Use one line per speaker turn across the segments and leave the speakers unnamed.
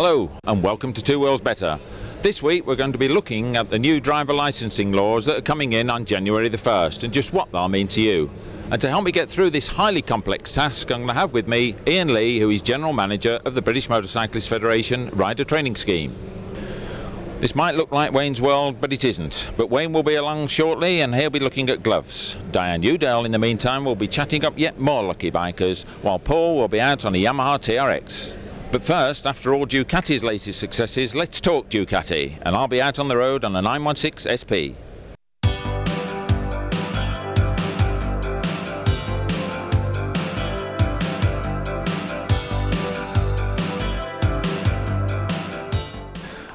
Hello and welcome to Two Wheels Better. This week we're going to be looking at the new driver licensing laws that are coming in on January the 1st and just what they'll mean to you. And to help me get through this highly complex task, I'm going to have with me Ian Lee, who is General Manager of the British Motorcyclist Federation Rider Training Scheme. This might look like Wayne's world, but it isn't. But Wayne will be along shortly and he'll be looking at gloves. Dianne Youdale, in the meantime, will be chatting up yet more lucky bikers, while Paul will be out on a Yamaha TRX. But first, after all Ducati's latest successes, let's talk Ducati, and I'll be out on the road on a 916 SP.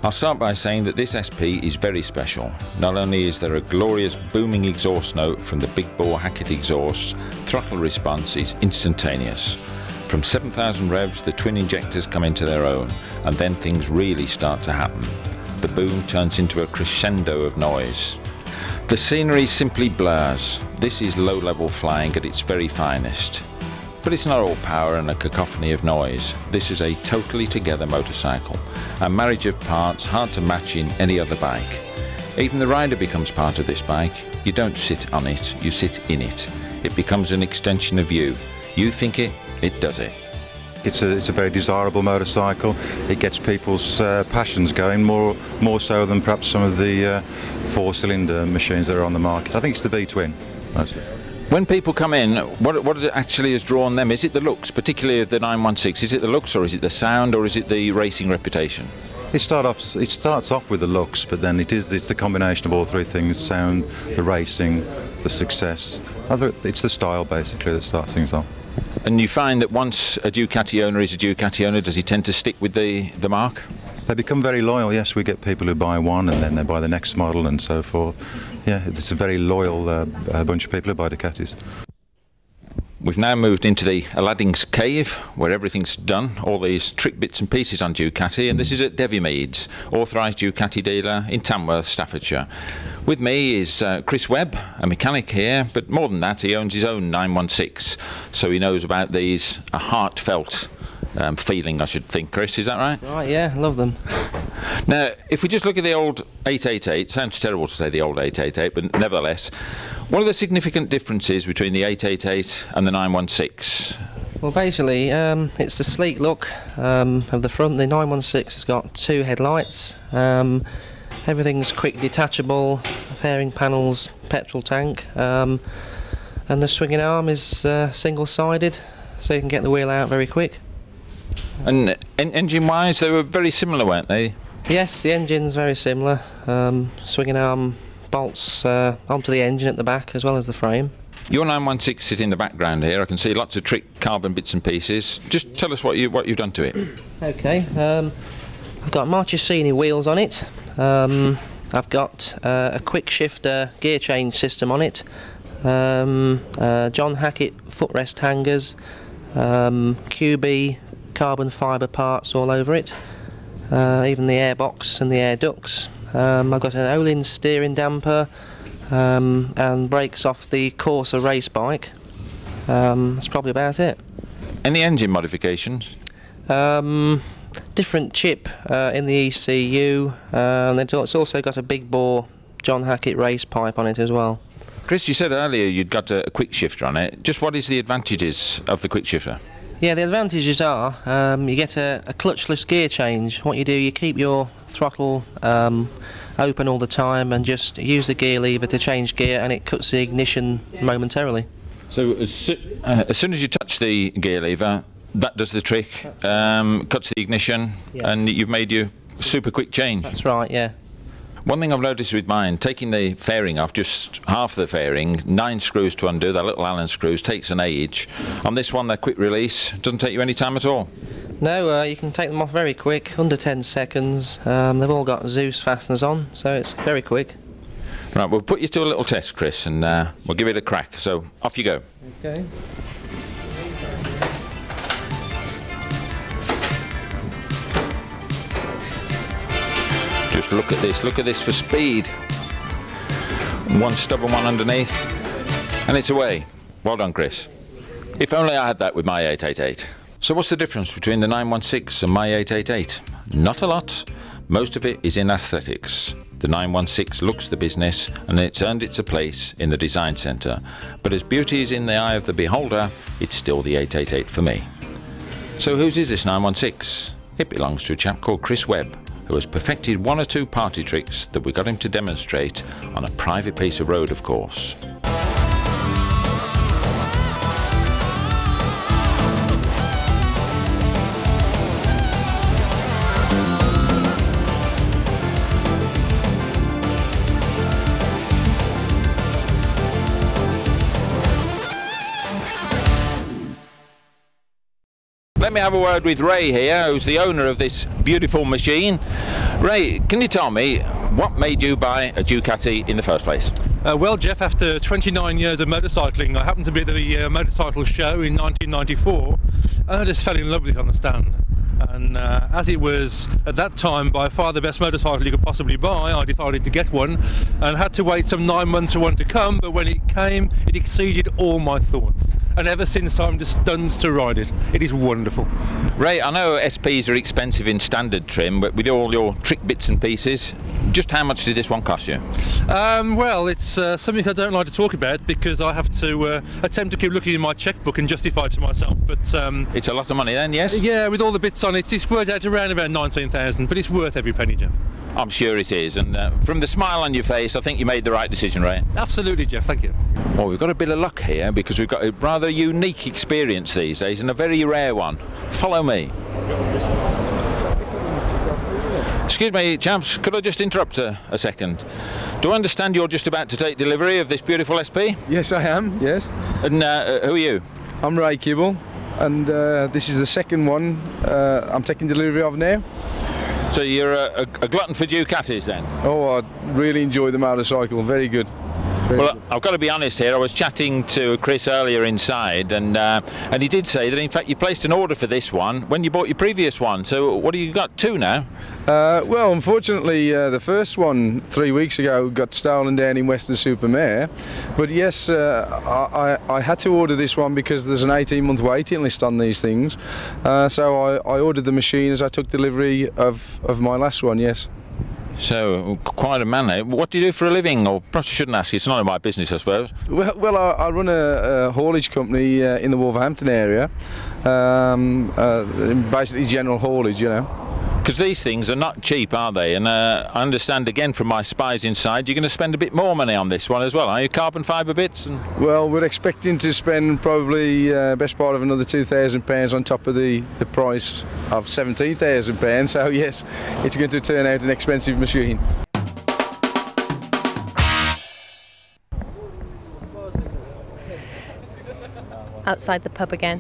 I'll start by saying that this SP is very special. Not only is there a glorious booming exhaust note from the big bore Hackett exhaust, throttle response is instantaneous. From 7,000 revs, the twin injectors come into their own, and then things really start to happen. The boom turns into a crescendo of noise. The scenery simply blurs. This is low-level flying at its very finest. But it's not all power and a cacophony of noise. This is a totally together motorcycle, a marriage of parts hard to match in any other bike. Even the rider becomes part of this bike. You don't sit on it, you sit in it. It becomes an extension of you. You think it, it does it.
It's a very desirable motorcycle. It gets people's passions going, more so than perhaps some of the four-cylinder machines that are on the market. I think it's the V-twin.
When people come in, what actually has drawn them? Is it the looks, particularly of the 916? Is it the looks, or is it the sound, or is it the racing reputation?
It starts off with the looks, but then it's the combination of all three things: sound, the racing, the success. It's the style basically that starts things off.
And you find that once a Ducati owner is a Ducati owner, does he tend to stick with the mark?
They become very loyal, yes. We get people who buy one and then they buy the next model and so forth. Yeah, it's a very loyal bunch of people who buy Ducatis.
We've now moved into the Aladdin's Cave, where everything's done, all these trick bits and pieces on Ducati, and this is at Devymead's, authorised Ducati dealer in Tamworth, Staffordshire. With me is Chris Webb, a mechanic here, but more than that, he owns his own 916, so he knows about these, a heartfelt feeling, I should think. Chris, is that right?
Right, yeah, I love them.
Now, if we just look at the old 888, sounds terrible to say the old 888, but nevertheless, what are the significant differences between the 888 and the 916?
Well, basically, it's the sleek look of the front. The 916 has got two headlights. Everything's quick detachable, fairing panels, petrol tank, and the swinging arm is single-sided, so you can get the wheel out very quick.
And engine-wise, they were very similar, weren't they?
Yes, the engine's very similar. Swinging arm bolts onto the engine at the back as well as the frame.
Your 916 is in the background here. I can see lots of trick carbon bits and pieces. Just tell us what you've done to it.
Okay, I've got Marchesini wheels on it. I've got a quick shifter gear change system on it. John Hackett footrest hangers. QB carbon fibre parts all over it, even the airbox and the air ducts. I've got an Olin steering damper and brakes off the Corsa race bike. That's probably about it.
Any engine modifications?
Different chip in the ECU, and it's also got a big bore John Hackett race pipe on it as well.
Chris, you said earlier you'd got a quick shifter on it. Just what is the advantages of the quick shifter?
Yeah, the advantages are you get a clutchless gear change. What you do, you keep your throttle open all the time and just use the gear lever to change gear, and it cuts the ignition momentarily.
So as soon as you touch the gear lever, that does the trick, cuts the ignition, yeah, and you've made your super quick change.
That's right, yeah.
One thing I've noticed with mine, taking the fairing off, just half the fairing, 9 screws to undo, they're little Allen screws, takes an age. On this one, they're quick release, doesn't take you any time at all.
No, you can take them off very quick, under 10 seconds. They've all got Zeus fasteners on, so it's very quick.
Right, we'll put you to a little test, Chris, and we'll give it a crack. So, off you go.
Okay.
Just look at this for speed. One stubborn one underneath, and it's away. Well done, Chris. If only I had that with my 888. So what's the difference between the 916 and my 888? Not a lot. Most of it is in aesthetics. The 916 looks the business and it's earned its a place in the design centre. But as beauty is in the eye of the beholder, it's still the 888 for me. So whose is this 916? It belongs to a chap called Chris Webb, who has perfected one or two party tricks that we got him to demonstrate on a private piece of road, of course. Let me have a word with Ray here, who's the owner of this beautiful machine. Ray, can you tell me what made you buy a Ducati in the first place?
Well, Jeff, after 29 years of motorcycling, I happened to be at the motorcycle show in 1994, and I just fell in love with it on the stand. And as it was at that time by far the best motorcycle you could possibly buy, I decided to get one and had to wait some 9 months for one to come, but when it came it exceeded all my thoughts, and ever since I'm just stunned to ride it. It is wonderful.
Ray, I know SPs are expensive in standard trim, but with all your trick bits and pieces, just how much did this one cost you?
Well, it's something I don't like to talk about because I have to attempt to keep looking in my checkbook and justify it to myself, but
it's a lot of money then, yes?
Yeah, with all the bits on it, it's worked out around about 19,000, but it's worth every penny, Jeff.
I'm sure it is, and from the smile on your face, I think you made the right decision, Ray.
Absolutely, Jeff, thank you.
Well, we've got a bit of luck here because we've got a rather unique experience these days and a very rare one. Follow me. Excuse me, chaps, could I just interrupt a second? Do I understand you're just about to take delivery of this beautiful SP?
Yes, I am, yes.
And who are you?
I'm Ray Kibble, and this is the second one I'm taking delivery of now.
So you're a glutton for Ducatis then?
Oh, I really enjoy the motorcycle, very good.
Well, I've got to be honest here. I was chatting to Chris earlier inside, and he did say that in fact you placed an order for this one when you bought your previous one. So what have you got, two now?
Well, unfortunately, the first one 3 weeks ago got stolen down in Western-super-Mare. But yes, I had to order this one because there's an 18-month waiting list on these things. So I ordered the machine as I took delivery of my last one. Yes.
So, quite a man, eh? What do you do for a living? Or perhaps you shouldn't ask, it's none of my business, I suppose.
Well, I run a haulage company in the Wolverhampton area, basically general haulage, you know.
Because these things are not cheap, are they? And I understand again from my spies inside, you're going to spend a bit more money on this one as well, are you? Carbon fibre bits?
Well, we're expecting to spend probably best part of another £2,000 on top of the price of £17,000. So yes, it's going to turn out an expensive machine.
Outside the pub again.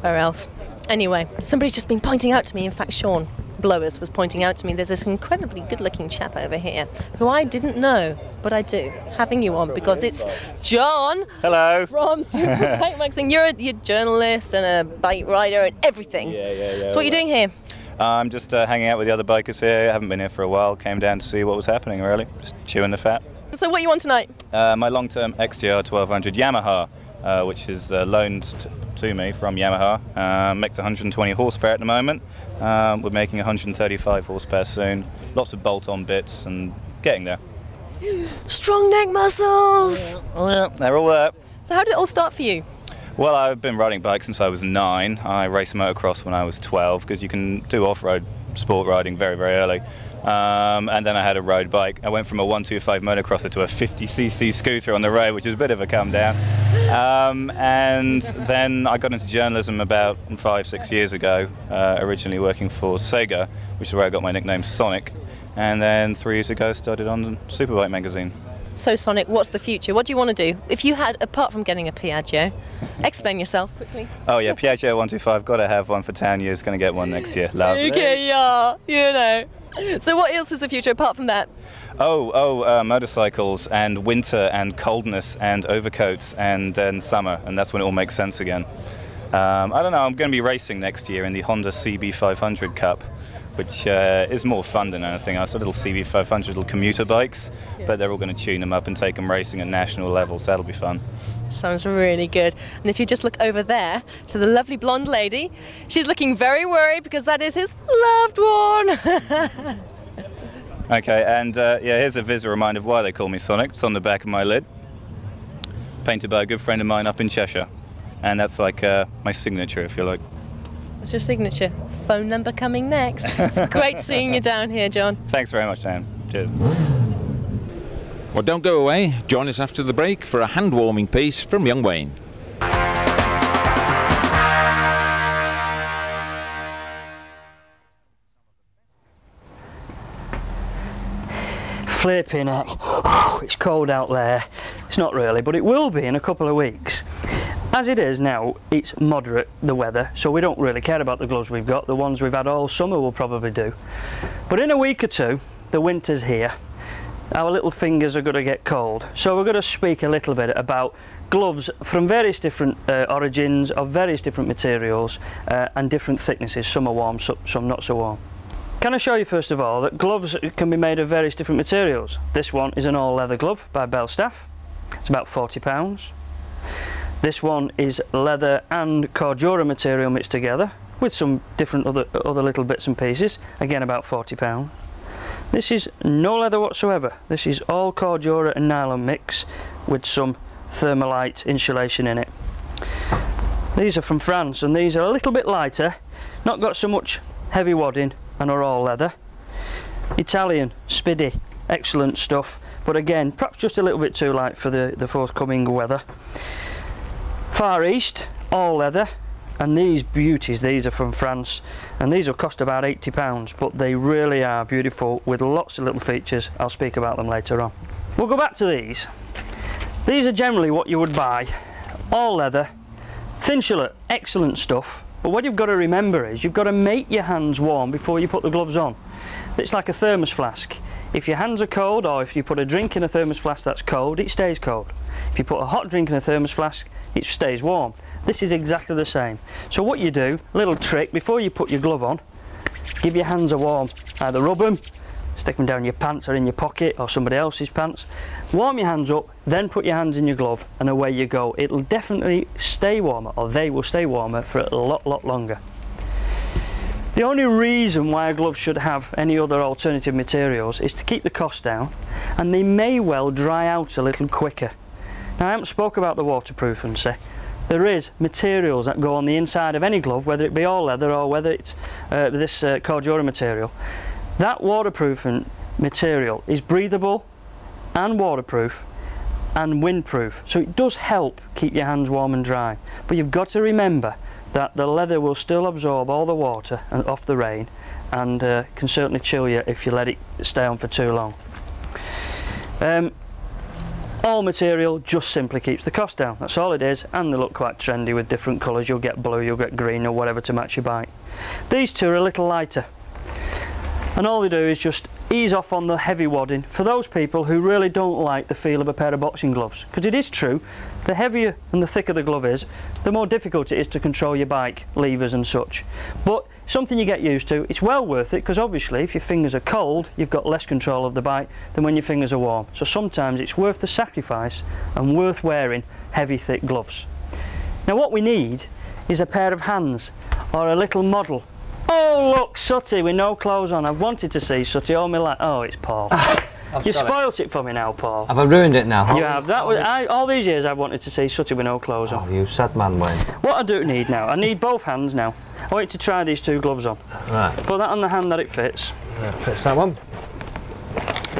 Where else? Anyway, somebody's just been pointing out to me, in fact Sean Blowers was pointing out to me, there's this incredibly good looking chap over here who I didn't know, but I do, having you on because it's John.
Hello.
From Superbike Magazine. You're a journalist and a bike rider and everything.
Yeah.
So what are you doing here?
I'm just hanging out with the other bikers here. I haven't been here for a while. Came down to see what was happening, really. Just chewing the fat.
So what are you on tonight?
My long-term XTR 1200 Yamaha, which is loaned to me from Yamaha. Makes 120 horsepower at the moment. We're making 135 horsepower soon. Lots of bolt-on bits and getting there.
Strong neck muscles!
Oh yeah, they're all there.
So how did it all start for you?
Well, I've been riding bikes since I was 9. I raced motocross when I was 12 because you can do off-road sport riding very, very early. And then I had a road bike. I went from a 125 motocrosser to a 50cc scooter on the road, which was a bit of a come down. And then I got into journalism about 5-6 years ago, originally working for Sega, which is where I got my nickname Sonic. And then 3 years ago started on Superbike Magazine.
So Sonic, what's the future? What do you want to do? If you had, apart from getting a Piaggio, explain yourself quickly.
Oh yeah, Piaggio 125, got to have one for 10 years, going to get one next year. Lovely.
Okay, yeah, you know. So what else is the future apart from that?
Motorcycles and winter and coldness and overcoats and then summer, and that's when it all makes sense again. I don't know, I'm going to be racing next year in the Honda CB500 Cup, which is more fun than anything else. Little CB500, little commuter bikes, but they're all going to tune them up and take them racing at national level, so that'll be fun.
Sounds really good. And if you just look over there to the lovely blonde lady, she's looking very worried because that is his loved one.
Okay, and yeah, here's a visual reminder of why they call me Sonic. It's on the back of my lid, painted by a good friend of mine up in Cheshire, and that's like my signature, if you like.
What's your signature? Phone number coming next. It's great seeing you down here, John.
Thanks very much, Diane. Cheers.
Well, don't go away. Join us after the break for a hand-warming piece from young Wayne.
Flipping heck, it's cold out there. It's not really, but it will be in a couple of weeks. As it is now, it's moderate, the weather, so we don't really care about the gloves we've got. The ones we've had all summer will probably do. But in a week or two, the winter's here. Our little fingers are going to get cold. So we're going to speak a little bit about gloves from various different origins, of various different materials and different thicknesses. Some are warm, some not so warm. Can I show you first of all that gloves can be made of various different materials. This one is an all leather glove by Belstaff. It's about £40. This one is leather and Cordura material mixed together with some different other little bits and pieces, again about £40. This is no leather whatsoever. This is all Cordura and nylon mix with some thermalite insulation in it. These are from France and these are a little bit lighter, not got so much heavy wadding and are all leather. Italian, Spiddy, excellent stuff, but again perhaps just a little bit too light for the forthcoming weather. Far East, all leather, and these beauties, these are from France, and these will cost about £80, but they really are beautiful with lots of little features. I'll speak about them later on. We'll go back to these. These are generally what you would buy, all leather, thin shillet, excellent stuff, but what you've got to remember is you've got to make your hands warm before you put the gloves on. It's like a thermos flask. If your hands are cold, or if you put a drink in a thermos flask that's cold, it stays cold. If you put a hot drink in a thermos flask, it stays warm. This is exactly the same. So what you do, little trick, before you put your glove on, give your hands a warm. Either rub them, stick them down your pants or in your pocket or somebody else's pants. Warm your hands up, then put your hands in your glove and away you go. It'll definitely stay warmer, or they will stay warmer for a lot longer. The only reason why a glove should have any other alternative materials is to keep the cost down, and they may well dry out a little quicker. Now I haven't spoke about the waterproofancy. There is materials that go on the inside of any glove, whether it be all leather or whether it's this Cordura material. That waterproofing material is breathable and waterproof and windproof, so it does help keep your hands warm and dry. But you've got to remember that the leather will still absorb all the water off the rain and can certainly chill you if you let it stay on for too long. All material just simply keeps the cost down, that's all it is, and they look quite trendy with different colours. You'll get blue, you'll get green or whatever to match your bike. These two are a little lighter, and all they do is just ease off on the heavy wadding for those people who really don't like the feel of a pair of boxing gloves. Because it is true, the heavier and the thicker the glove is, the more difficult it is to control your bike, levers and such. But something you get used to. It's well worth it because obviously if your fingers are cold you've got less control of the bike than when your fingers are warm. So sometimes it's worth the sacrifice and worth wearing heavy thick gloves. Now what we need is a pair of hands or a little model. Oh look, Sooty with no clothes on. I've wanted to see Sooty all my life. Oh, it's Paul. You've spoilt it for me now, Paul.
Have I ruined it now?
You have. All these years I've wanted to see Sooty with no clothes on.
Oh, you sad man, Wayne.
What I do need now, I need both hands now. I want you to try these two gloves on.
Right.
Put that on the hand that it fits.
Yeah, fits that one.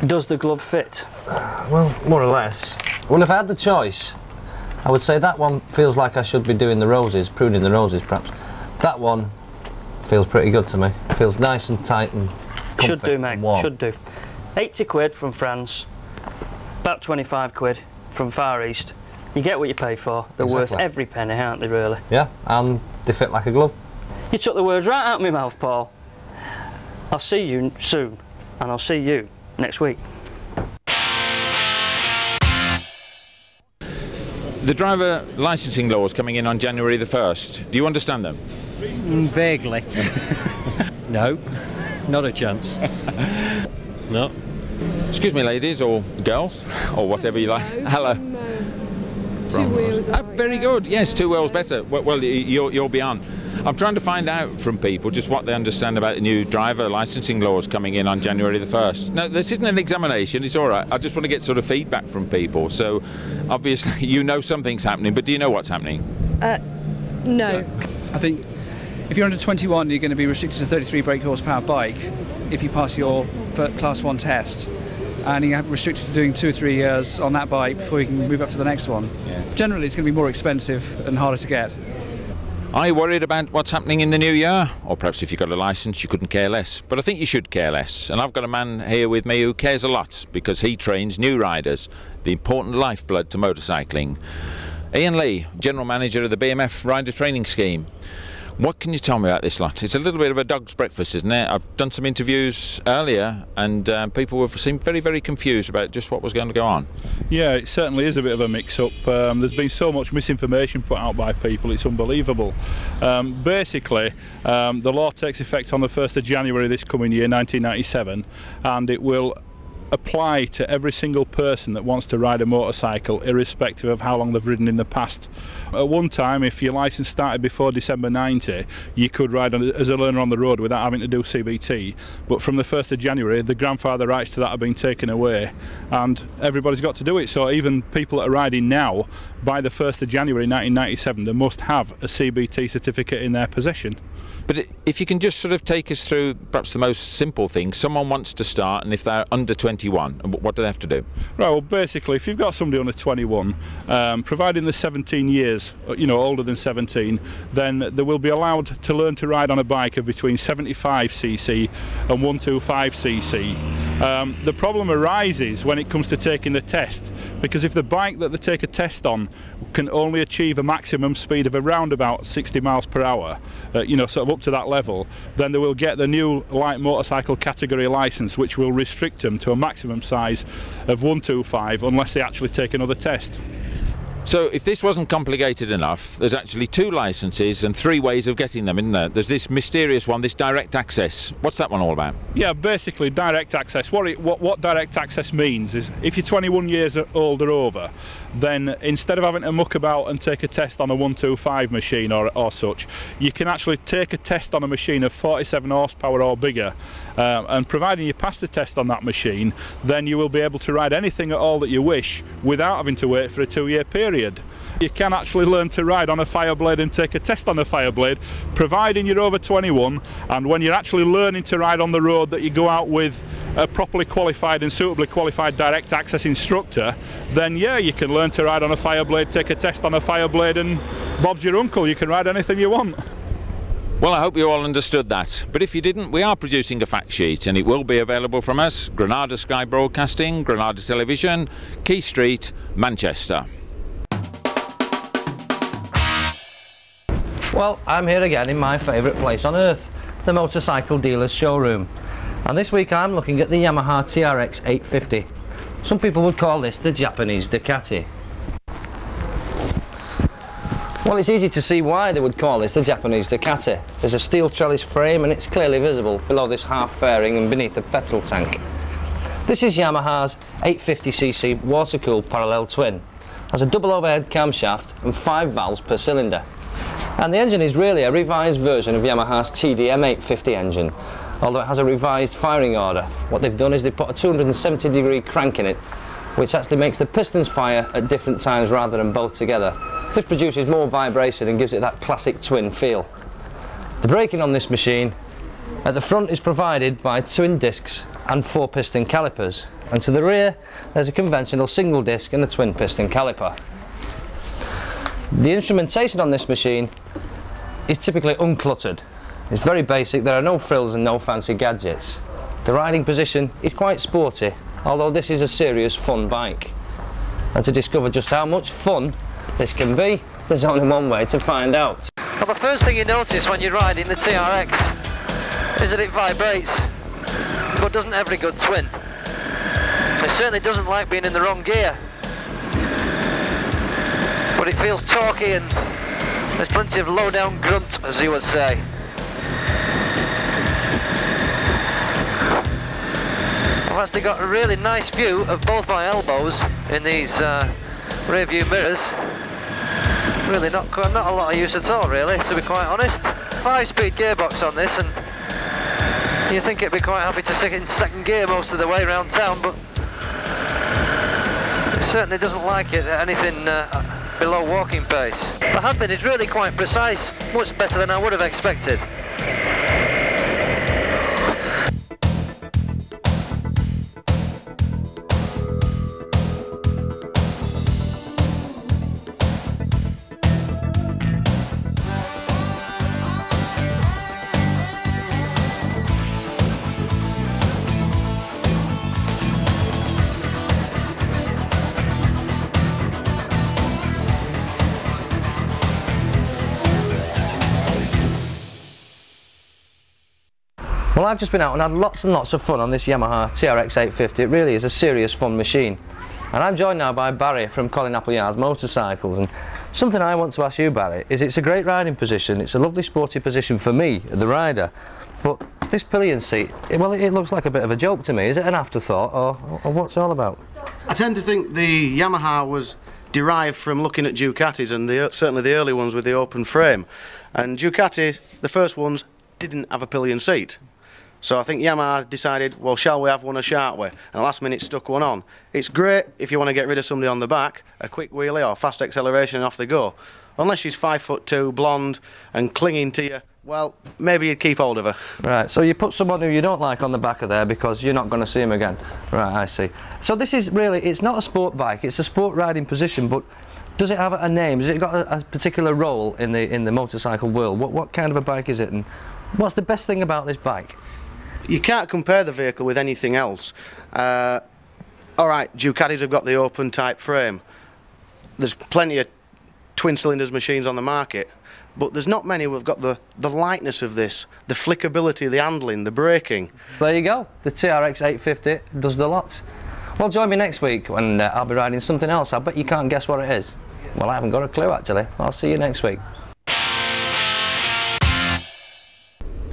Does the glove fit?
Well, more or less. Well, if I had the choice, I would say that one feels like I should be doing the roses, pruning the roses perhaps. That one feels pretty good to me. Feels nice and tight and comfy.
Should do, mate.
And warm.
Should do. 80 quid from France, about 25 quid from Far East. You get what you pay for. They're worth every penny, aren't they, really?
Yeah, and they fit like a glove.
You took the words right out of my mouth, Paul. I'll see you soon, and I'll see you next week.
The driver licensing laws coming in on January the 1st. Do you understand them?
Vaguely.
No.
Not a chance. No.
Excuse me, ladies or girls, or whatever you like. Hello.
Two wheels.
Very good. Yes, two wheels better. Well, you'll be on. I'm trying to find out from people just what they understand about the new driver licensing laws coming in on January the 1st. No, this isn't an examination, it's all right. I just want to get sort of feedback from people. So, obviously, you know something's happening, but do you know what's happening?
No.
I think if you're under 21, you're going to be restricted to 33 brake horsepower bike if you pass your Class 1 test. And you're restricted to doing 2 or 3 years on that bike before you can move up to the next one.
Yeah.
Generally, it's going to be more expensive and harder to get.
Are you worried about what's happening in the new year? Or perhaps if you've got a licence, you couldn't care less. But I think you should care less. And I've got a man here with me who cares a lot because he trains new riders, the important lifeblood to motorcycling. Ian Lee, General Manager of the BMF Rider Training Scheme. What can you tell me about this lot? It's a little bit of a dog's breakfast, isn't it? I've done some interviews earlier and people seemed very, very confused about just what was going to go on.
Yeah, it certainly is a bit of a mix-up. There's been so much misinformation put out by people, it's unbelievable. Basically, the law takes effect on the 1st of January this coming year, 1997, and it will apply to every single person that wants to ride a motorcycle, irrespective of how long they've ridden in the past. At one time, if your licence started before December 90, you could ride as a learner on the road without having to do CBT. But from the 1st of January, the grandfather rights to that have been taken away, and everybody's got to do it. So even people that are riding now, by the 1st of January 1997, they must have a CBT certificate in their possession.
But if you can just sort of take us through perhaps the most simple thing. Someone wants to start, and if they're under 21, what do they have to do?
Right, well, basically, if you've got somebody under 21, providing they're 17 years, older than 17, then they will be allowed to learn to ride on a bike of between 75cc and 125cc. The problem arises when it comes to taking the test, because if the bike that they take a test on can only achieve a maximum speed of around about 60 miles per hour, sort of up to that level, then they will get the new light motorcycle category licence, which will restrict them to a maximum size of 125 unless they actually take another test.
So if this wasn't complicated enough, there's actually 2 licences and 3 ways of getting them, isn't there? There's this mysterious one, this direct access. What's that one all about? Yeah,
basically direct access. What direct access means is if you're 21 years old or over, then instead of having to muck about and take a test on a 125 machine or such, you can actually take a test on a machine of 47 horsepower or bigger, and providing you pass the test on that machine, then you will be able to ride anything at all that you wish without having to wait for a 2-year period. You can actually learn to ride on a Fireblade and take a test on a Fireblade, providing you're over 21, and when you're actually learning to ride on the road that you go out with a properly qualified and suitably qualified direct access instructor, then yeah, you can learn to ride on a Fireblade, take a test on a Fireblade, and Bob's your uncle, you can ride anything you want.
Well, I hope you all understood that, but if you didn't, we are producing a fact sheet and it will be available from us, Granada Sky Broadcasting, Granada Television, Key Street, Manchester.
Well, I'm here again in my favourite place on earth, the motorcycle dealer's showroom. And this week I'm looking at the Yamaha TRX 850. Some people would call this the Japanese Ducati. Well, it's easy to see why they would call this the Japanese Ducati. There's a steel trellis frame and it's clearly visible below this half fairing and beneath the petrol tank. This is Yamaha's 850cc water-cooled parallel twin. Has a double overhead camshaft and 5 valves per cylinder. And the engine is really a revised version of Yamaha's TDM 850 engine, although it has a revised firing order. What they've done is they put a 270-degree crank in it, which actually makes the pistons fire at different times rather than both together. This produces more vibration and gives it that classic twin feel. The braking on this machine at the front is provided by twin discs and 4 piston calipers, and to the rear there's a conventional single disc and a twin piston caliper. The instrumentation on this machine is typically uncluttered. It's very basic, there are no frills and no fancy gadgets. The riding position is quite sporty, although this is a serious fun bike. And to discover just how much fun this can be, there's only one way to find out. Well, the first thing you notice when you're riding the TRX is that it vibrates, but doesn't every good twin. It certainly doesn't like being in the wrong gear. But it feels torquey and there's plenty of low down grunt, as you would say. I've actually got a really nice view of both my elbows in these rear view mirrors. Really not a lot of use at all, really, to be quite honest. 5-speed gearbox on this, and you think it'd be quite happy to sit in second gear most of the way around town, but it certainly doesn't like it at anything below walking pace. The handling is really quite precise, much better than I would have expected.
Well, I've just been out and had lots and lots of fun on this Yamaha TRX 850. It really is a serious fun machine. And I'm joined now by Barry from Colin Appleyard's Motorcycles, and something I want to ask you, Barry, is it's a great riding position. It's a lovely sporty position for me, the rider, but this pillion seat, well, it looks like a bit of a joke to me. Is it an afterthought, or what's it all about?
I tend to think the Yamaha was derived from looking at Ducatis, and certainly the early ones with the open frame. And Ducati, the first ones, didn't have a pillion seat. So I think Yamaha decided, well, shall we have one or shan't we? And last minute stuck one on. It's great if you want to get rid of somebody on the back, a quick wheelie or fast acceleration and off they go. Unless she's 5'2", blonde and clinging to you, well, maybe you'd keep hold of her.
Right, so you put someone who you don't like on the back of there because you're not going to see him again. Right, I see. So this is really, it's not a sport bike, it's a sport riding position, but does it have a name? Has it got a particular role in the motorcycle world? What kind of a bike is it, and what's the best thing about this bike?
You can't compare the vehicle with anything else. Alright, Ducatis have got the open type frame. There's plenty of twin cylinders machines on the market, but there's not many who have got the lightness of this, the flickability, the handling, the braking.
There you go, the TRX 850 does the lot. Well, join me next week when I'll be riding something else. I bet you can't guess what it is. Well, I haven't got a clue actually. I'll see you next week.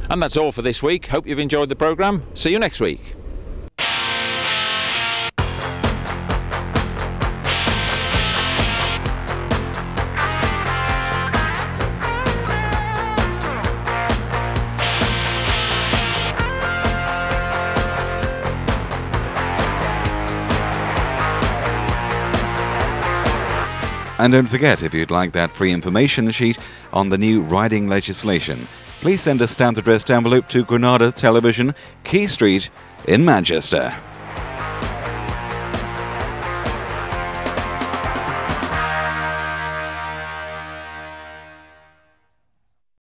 And that's all for this week. Hope you've enjoyed the programme. See you next week.
And don't forget, if you'd like that free information sheet on the new riding legislation, please send a stamped addressed envelope to Granada Television, Key Street in Manchester.